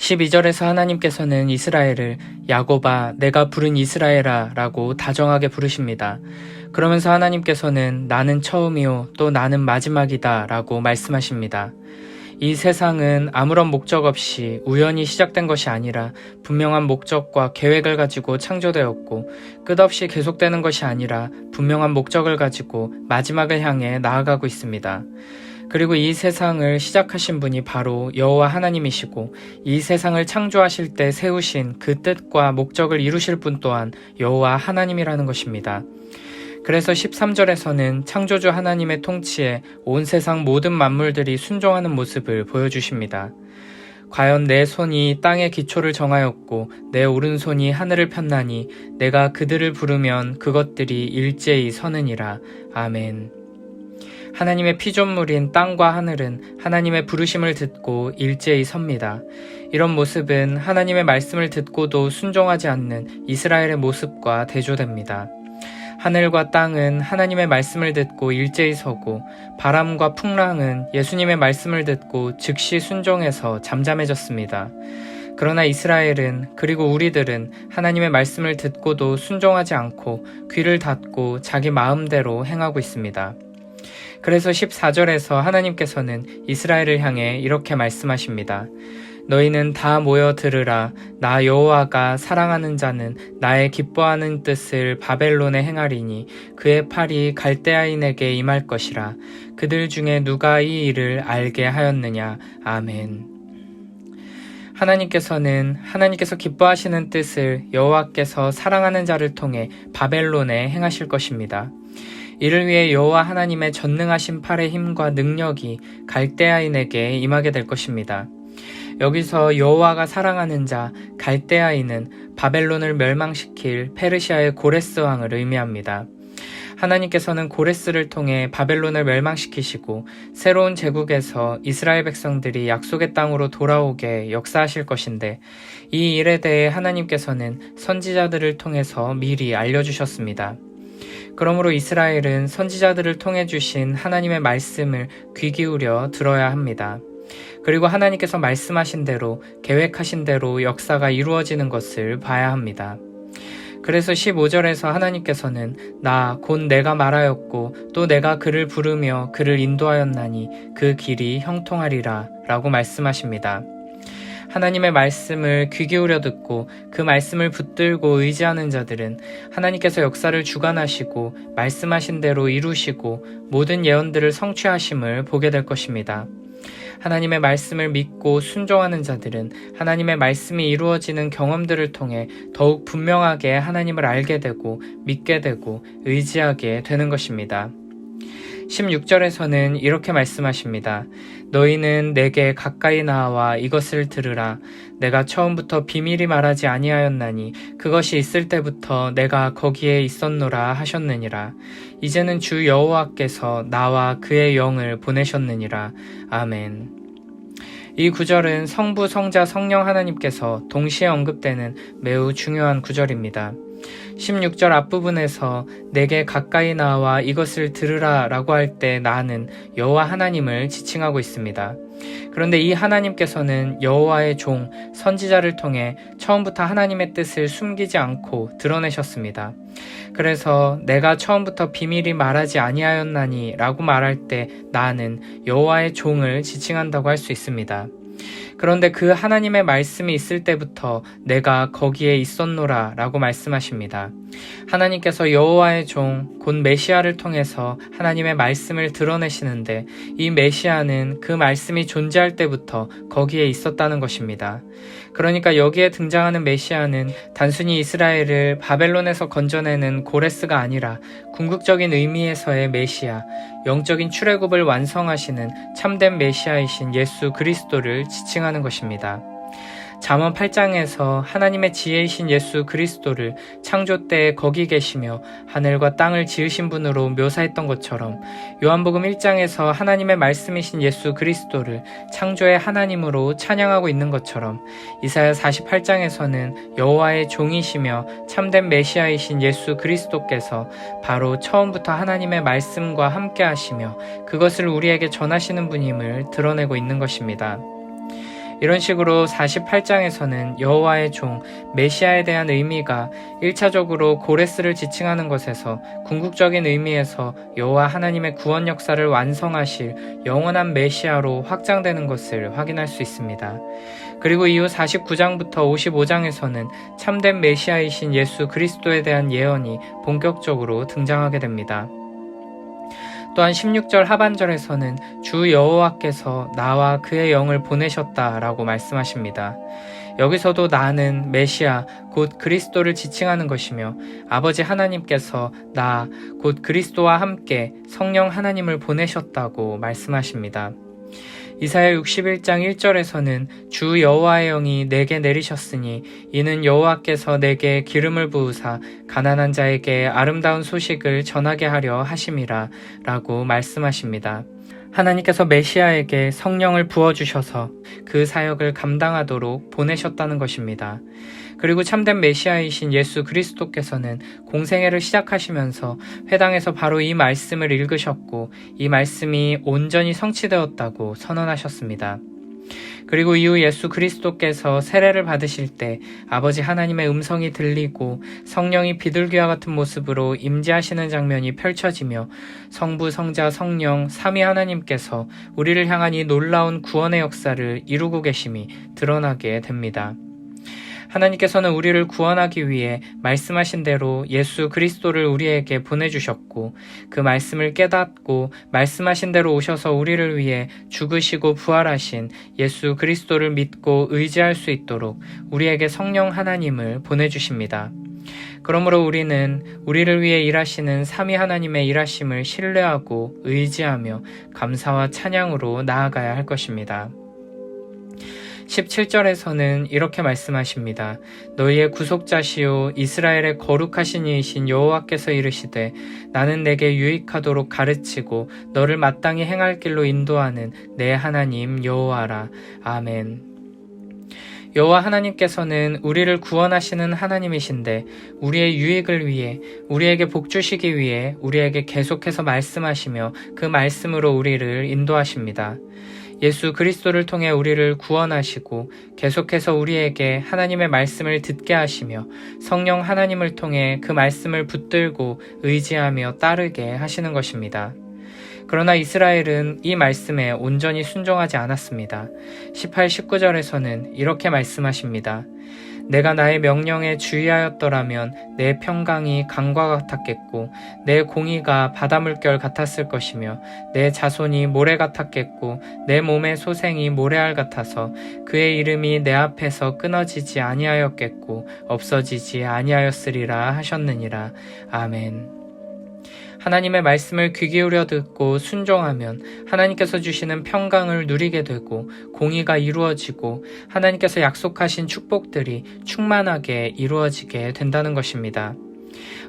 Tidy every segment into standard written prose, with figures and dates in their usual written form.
12절에서 하나님께서는 이스라엘을 야곱아 내가 부른 이스라엘아 라고 다정하게 부르십니다. 그러면서 하나님께서는 나는 처음이요 또 나는 마지막이다 라고 말씀하십니다. 이 세상은 아무런 목적 없이 우연히 시작된 것이 아니라 분명한 목적과 계획을 가지고 창조되었고 끝없이 계속되는 것이 아니라 분명한 목적을 가지고 마지막을 향해 나아가고 있습니다. 그리고 이 세상을 시작하신 분이 바로 여호와 하나님이시고 이 세상을 창조하실 때 세우신 그 뜻과 목적을 이루실 분 또한 여호와 하나님이라는 것입니다. 그래서 13절에서는 창조주 하나님의 통치에 온 세상 모든 만물들이 순종하는 모습을 보여주십니다. 과연 내 손이 땅의 기초를 정하였고 내 오른손이 하늘을 폈나니 내가 그들을 부르면 그것들이 일제히 서느니라. 아멘. 하나님의 피조물인 땅과 하늘은 하나님의 부르심을 듣고 일제히 섭니다. 이런 모습은 하나님의 말씀을 듣고도 순종하지 않는 이스라엘의 모습과 대조됩니다. 하늘과 땅은 하나님의 말씀을 듣고 일제히 서고 바람과 풍랑은 예수님의 말씀을 듣고 즉시 순종해서 잠잠해졌습니다. 그러나 이스라엘은 그리고 우리들은 하나님의 말씀을 듣고도 순종하지 않고 귀를 닫고 자기 마음대로 행하고 있습니다. 그래서 14절에서 하나님께서는 이스라엘을 향해 이렇게 말씀하십니다. 너희는 다 모여 들으라. 나 여호와가 사랑하는 자는 나의 기뻐하는 뜻을 바벨론에 행하리니 그의 팔이 갈대아인에게 임할 것이라. 그들 중에 누가 이 일을 알게 하였느냐. 아멘. 하나님께서 기뻐하시는 뜻을 여호와께서 사랑하는 자를 통해 바벨론에 행하실 것입니다. 이를 위해 여호와 하나님의 전능하신 팔의 힘과 능력이 갈대아인에게 임하게 될 것입니다. 여기서 여호와가 사랑하는 자 갈대아인은 바벨론을 멸망시킬 페르시아의 고레스 왕을 의미합니다. 하나님께서는 고레스를 통해 바벨론을 멸망시키시고 새로운 제국에서 이스라엘 백성들이 약속의 땅으로 돌아오게 역사하실 것인데 이 일에 대해 하나님께서는 선지자들을 통해서 미리 알려주셨습니다. 그러므로 이스라엘은 선지자들을 통해 주신 하나님의 말씀을 귀 기울여 들어야 합니다. 그리고 하나님께서 말씀하신 대로 계획하신 대로 역사가 이루어지는 것을 봐야 합니다. 그래서 15절에서 하나님께서는 나 곧 내가 말하였고 또 내가 그를 부르며 그를 인도하였나니 그 길이 형통하리라 라고 말씀하십니다. 하나님의 말씀을 귀 기울여 듣고 그 말씀을 붙들고 의지하는 자들은 하나님께서 역사를 주관하시고 말씀하신 대로 이루시고 모든 예언들을 성취하심을 보게 될 것입니다. 하나님의 말씀을 믿고 순종하는 자들은 하나님의 말씀이 이루어지는 경험들을 통해 더욱 분명하게 하나님을 알게 되고 믿게 되고 의지하게 되는 것입니다. 16절에서는 이렇게 말씀하십니다. 너희는 내게 가까이 나와 이것을 들으라. 내가 처음부터 비밀히 말하지 아니하였나니 그것이 있을 때부터 내가 거기에 있었노라 하셨느니라. 이제는 주 여호와께서 나와 그의 영을 보내셨느니라. 아멘. 이 구절은 성부, 성자, 성령 하나님께서 동시에 언급되는 매우 중요한 구절입니다. 16절 앞부분에서 내게 가까이 나와 이것을 들으라 라고 할 때 나는 여호와 하나님을 지칭하고 있습니다. 그런데 이 하나님께서는 여호와의 종, 선지자를 통해 처음부터 하나님의 뜻을 숨기지 않고 드러내셨습니다. 그래서 내가 처음부터 비밀히 말하지 아니하였나니 라고 말할 때 나는 여호와의 종을 지칭한다고 할 수 있습니다. 그런데 그 하나님의 말씀이 있을 때부터 내가 거기에 있었노라 라고 말씀하십니다. 하나님께서 여호와의 종, 곧 메시아를 통해서 하나님의 말씀을 드러내시는데 이 메시아는 그 말씀이 존재할 때부터 거기에 있었다는 것입니다. 그러니까 여기에 등장하는 메시아는 단순히 이스라엘을 바벨론에서 건져내는 고레스가 아니라 궁극적인 의미에서의 메시아, 영적인 출애굽을 완성하시는 참된 메시아이신 예수 그리스도를 지칭하는 것입니다. 잠언 8장에서 하나님의 지혜이신 예수 그리스도를 창조 때에 거기 계시며 하늘과 땅을 지으신 분으로 묘사했던 것처럼 요한복음 1장에서 하나님의 말씀이신 예수 그리스도를 창조의 하나님으로 찬양하고 있는 것처럼 이사야 48장에서는 여호와의 종이시며 참된 메시아이신 예수 그리스도께서 바로 처음부터 하나님의 말씀과 함께 하시며 그것을 우리에게 전하시는 분임을 드러내고 있는 것입니다. 이런 식으로 48장에서는 여호와의 종 메시아에 대한 의미가 1차적으로 고레스를 지칭하는 것에서 궁극적인 의미에서 여호와 하나님의 구원 역사를 완성하실 영원한 메시아로 확장되는 것을 확인할 수 있습니다. 그리고 이후 49장부터 55장에서는 참된 메시아이신 예수 그리스도에 대한 예언이 본격적으로 등장하게 됩니다. 또한 16절 하반절에서는 주 여호와께서 나와 그의 영을 보내셨다라고 말씀하십니다. 여기서도 나는 메시아 곧 그리스도를 지칭하는 것이며 아버지 하나님께서 나 곧 그리스도와 함께 성령 하나님을 보내셨다고 말씀하십니다. 이사야 61장 1절에서는 주 여호와의 영이 내게 내리셨으니 이는 여호와께서 내게 기름을 부으사 가난한 자에게 아름다운 소식을 전하게 하려 하심이라 라고 말씀하십니다. 하나님께서 메시아에게 성령을 부어주셔서 그 사역을 감당하도록 보내셨다는 것입니다. 그리고 참된 메시아이신 예수 그리스도께서는 공생애를 시작하시면서 회당에서 바로 이 말씀을 읽으셨고 이 말씀이 온전히 성취되었다고 선언하셨습니다. 그리고 이후 예수 그리스도께서 세례를 받으실 때 아버지 하나님의 음성이 들리고 성령이 비둘기와 같은 모습으로 임재하시는 장면이 펼쳐지며 성부, 성자, 성령, 삼위 하나님께서 우리를 향한 이 놀라운 구원의 역사를 이루고 계심이 드러나게 됩니다. 하나님께서는 우리를 구원하기 위해 말씀하신 대로 예수 그리스도를 우리에게 보내주셨고 그 말씀을 깨닫고 말씀하신 대로 오셔서 우리를 위해 죽으시고 부활하신 예수 그리스도를 믿고 의지할 수 있도록 우리에게 성령 하나님을 보내주십니다. 그러므로 우리는 우리를 위해 일하시는 삼위 하나님의 일하심을 신뢰하고 의지하며 감사와 찬양으로 나아가야 할 것입니다. 17절에서는 이렇게 말씀하십니다. 너희의 구속자시요 이스라엘의 거룩하신 이이신 여호와께서 이르시되 나는 내게 유익하도록 가르치고 너를 마땅히 행할 길로 인도하는 내 하나님 여호와라. 아멘. 여호와 하나님께서는 우리를 구원하시는 하나님이신데 우리의 유익을 위해 우리에게 복 주시기 위해 우리에게 계속해서 말씀하시며 그 말씀으로 우리를 인도하십니다. 예수 그리스도를 통해 우리를 구원하시고 계속해서 우리에게 하나님의 말씀을 듣게 하시며 성령 하나님을 통해 그 말씀을 붙들고 의지하며 따르게 하시는 것입니다. 그러나 이스라엘은 이 말씀에 온전히 순종하지 않았습니다. 18, 19절에서는 이렇게 말씀하십니다. 내가 나의 명령에 주의하였더라면 내 평강이 강과 같았겠고 내 공의가 바닷물결 같았을 것이며 내 자손이 모래 같았겠고 내 몸의 소생이 모래알 같아서 그의 이름이 내 앞에서 끊어지지 아니하였겠고 없어지지 아니하였으리라 하셨느니라. 아멘. 하나님의 말씀을 귀 기울여 듣고 순종하면 하나님께서 주시는 평강을 누리게 되고 공의가 이루어지고 하나님께서 약속하신 축복들이 충만하게 이루어지게 된다는 것입니다.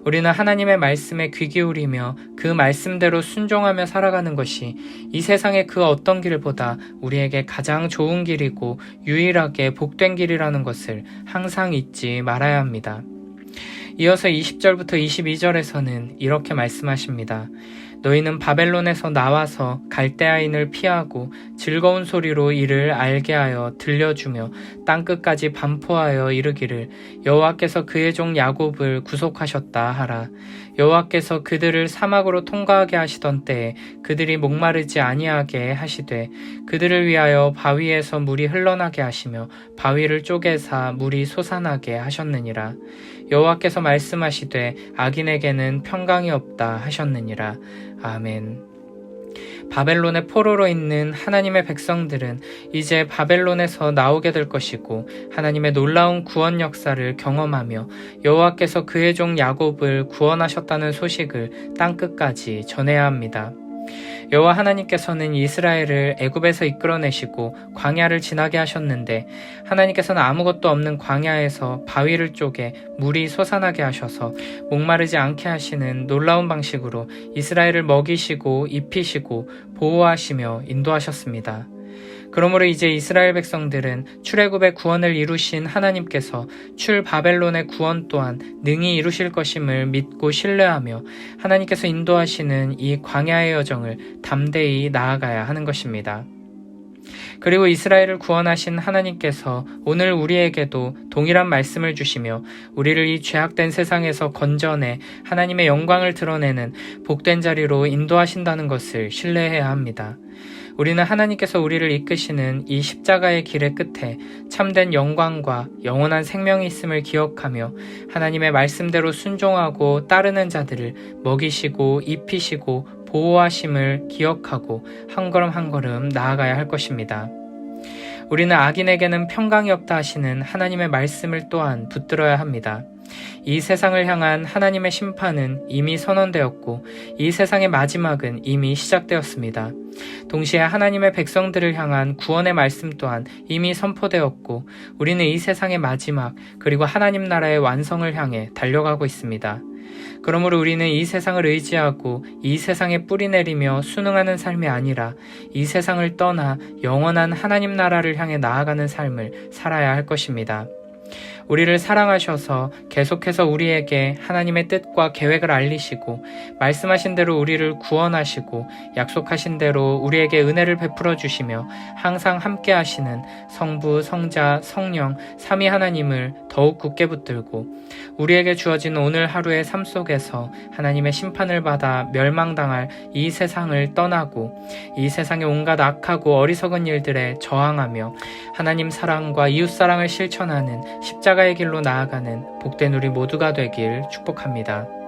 우리는 하나님의 말씀에 귀 기울이며 그 말씀대로 순종하며 살아가는 것이 이 세상의 그 어떤 길보다 우리에게 가장 좋은 길이고 유일하게 복된 길이라는 것을 항상 잊지 말아야 합니다. 이어서 20절부터 22절에서는 이렇게 말씀하십니다. 너희는 바벨론에서 나와서 갈대아인을 피하고 즐거운 소리로 이를 알게 하여 들려주며 땅끝까지 반포하여 이르기를 여호와께서 그의 종 야곱을 구속하셨다 하라. 여호와께서 그들을 사막으로 통과하게 하시던 때에 그들이 목마르지 아니하게 하시되 그들을 위하여 바위에서 물이 흘러나게 하시며 바위를 쪼개사 물이 솟아나게 하셨느니라. 여호와께서 말씀하시되 악인에게는 평강이 없다 하셨느니라. 아멘. 바벨론의 포로로 있는 하나님의 백성들은 이제 바벨론에서 나오게 될 것이고 하나님의 놀라운 구원 역사를 경험하며 여호와께서 그의 종 야곱을 구원하셨다는 소식을 땅끝까지 전해야 합니다. 여호와 하나님께서는 이스라엘을 애굽에서 이끌어내시고 광야를 지나게 하셨는데 하나님께서는 아무것도 없는 광야에서 바위를 쪼개 물이 솟아나게 하셔서 목마르지 않게 하시는 놀라운 방식으로 이스라엘을 먹이시고 입히시고 보호하시며 인도하셨습니다. 그러므로 이제 이스라엘 백성들은 출애굽의 구원을 이루신 하나님께서 출 바벨론의 구원 또한 능히 이루실 것임을 믿고 신뢰하며 하나님께서 인도하시는 이 광야의 여정을 담대히 나아가야 하는 것입니다. 그리고 이스라엘을 구원하신 하나님께서 오늘 우리에게도 동일한 말씀을 주시며 우리를 이 죄악된 세상에서 건져내 하나님의 영광을 드러내는 복된 자리로 인도하신다는 것을 신뢰해야 합니다. 우리는 하나님께서 우리를 이끄시는 이 십자가의 길의 끝에 참된 영광과 영원한 생명이 있음을 기억하며 하나님의 말씀대로 순종하고 따르는 자들을 먹이시고 입히시고 보호하심을 기억하고 한 걸음 한 걸음 나아가야 할 것입니다. 우리는 악인에게는 평강이 없다 하시는 하나님의 말씀을 또한 붙들어야 합니다. 이 세상을 향한 하나님의 심판은 이미 선언되었고 이 세상의 마지막은 이미 시작되었습니다. 동시에 하나님의 백성들을 향한 구원의 말씀 또한 이미 선포되었고 우리는 이 세상의 마지막 그리고 하나님 나라의 완성을 향해 달려가고 있습니다. 그러므로 우리는 이 세상을 의지하고 이 세상에 뿌리 내리며 순응하는 삶이 아니라 이 세상을 떠나 영원한 하나님 나라를 향해 나아가는 삶을 살아야 할 것입니다. 우리를 사랑하셔서 계속해서 우리에게 하나님의 뜻과 계획을 알리시고 말씀하신 대로 우리를 구원하시고 약속하신 대로 우리에게 은혜를 베풀어 주시며 항상 함께 하시는 성부, 성자, 성령, 삼위 하나님을 더욱 굳게 붙들고 우리에게 주어진 오늘 하루의 삶 속에서 하나님의 심판을 받아 멸망당할 이 세상을 떠나고 이 세상의 온갖 악하고 어리석은 일들에 저항하며 하나님 사랑과 이웃 사랑을 실천하는 십자가의 길로 나아가는 복된 우리 모두가 되길 축복합니다.